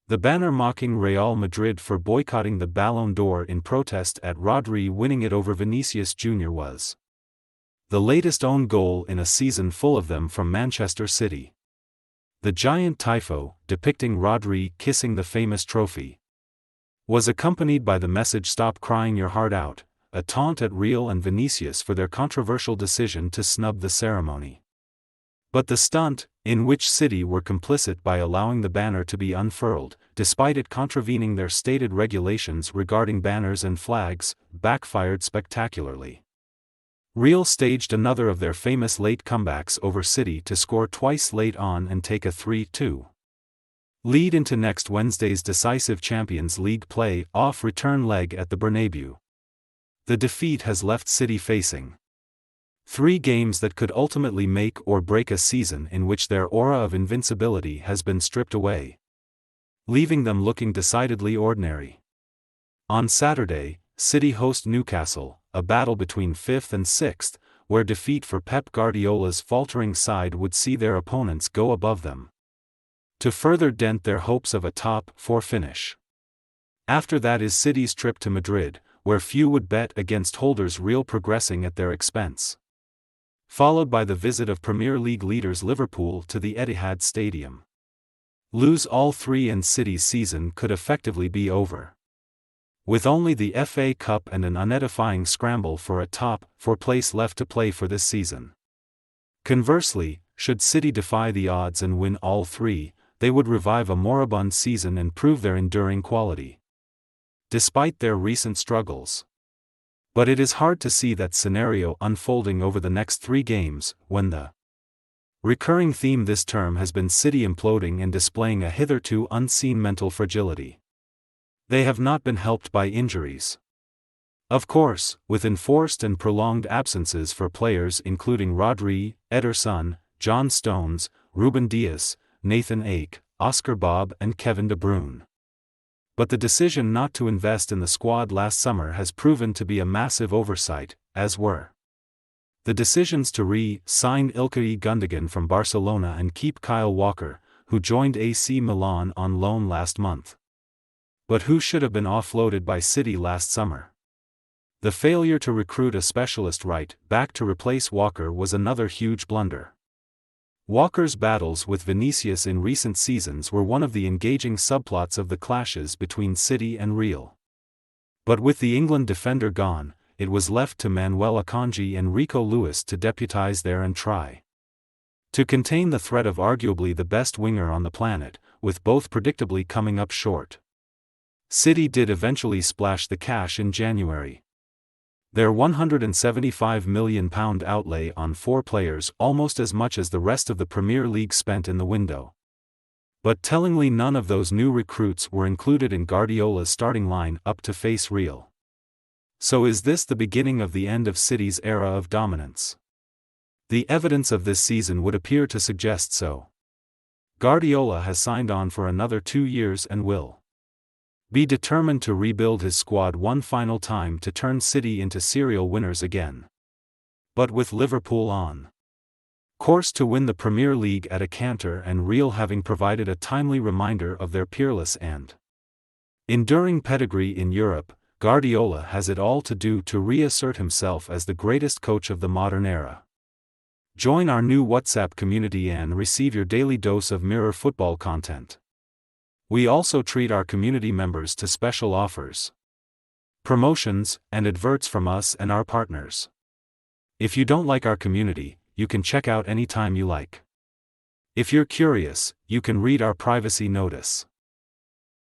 The banner mocking Real Madrid for boycotting the Ballon d'Or in protest at Rodri winning it over Vinicius Jr. was the latest own goal in a season full of them from Manchester City. The giant tifo, depicting Rodri kissing the famous trophy, was accompanied by the message "Stop crying your heart out," a taunt at Real and Vinicius for their controversial decision to snub the ceremony. But the stunt, in which City were complicit by allowing the banner to be unfurled, despite it contravening their stated regulations regarding banners and flags, backfired spectacularly. Real staged another of their famous late comebacks over City to score twice late on and take a 3-2 lead into next Wednesday's decisive Champions League play-off return leg at the Bernabeu. The defeat has left City facing 3 games that could ultimately make or break a season in which their aura of invincibility has been stripped away, leaving them looking decidedly ordinary. On Saturday, City host Newcastle, a battle between 5th and 6th, where defeat for Pep Guardiola's faltering side would see their opponents go above them, to further dent their hopes of a top 4 finish. After that is City's trip to Madrid, where few would bet against holders Real progressing at their expense, followed by the visit of Premier League leaders Liverpool to the Etihad Stadium. Lose all 3 and City's season could effectively be over, with only the FA Cup and an unedifying scramble for a top 4 place left to play for this season. Conversely, should City defy the odds and win all 3, they would revive a moribund season and prove their enduring quality, despite their recent struggles. But it is hard to see that scenario unfolding over the next 3 games, when the recurring theme this term has been City imploding and displaying a hitherto unseen mental fragility. They have not been helped by injuries, of course, with enforced and prolonged absences for players including Rodri, Ederson, John Stones, Ruben Dias, Nathan Ake, Oscar Bob and Kevin De Bruyne. But the decision not to invest in the squad last summer has proven to be a massive oversight, as were the decisions to re-sign Ilkay Gundogan from Barcelona and keep Kyle Walker, who joined AC Milan on loan last month, but who should have been offloaded by City last summer. The failure to recruit a specialist right back to replace Walker was another huge blunder. Walker's battles with Vinicius in recent seasons were one of the engaging subplots of the clashes between City and Real. But with the England defender gone, it was left to Manuel Akanji and Rico Lewis to deputize there and try to contain the threat of arguably the best winger on the planet, with both predictably coming up short. City did eventually splash the cash in January. Their £175 million outlay on 4 players, almost as much as the rest of the Premier League spent in the window. But tellingly, none of those new recruits were included in Guardiola's starting line up to face Real. So is this the beginning of the end of City's era of dominance? The evidence of this season would appear to suggest so. Guardiola has signed on for another 2 years and will be determined to rebuild his squad one final time to turn City into serial winners again. But with Liverpool on course to win the Premier League at a canter and Real having provided a timely reminder of their peerless and enduring pedigree in Europe, Guardiola has it all to do to reassert himself as the greatest coach of the modern era. Join our new WhatsApp community and receive your daily dose of Mirror football content. We also treat our community members to special offers, promotions, and adverts from us and our partners. If you don't like our community, you can check out anytime you like. If you're curious, you can read our privacy notice.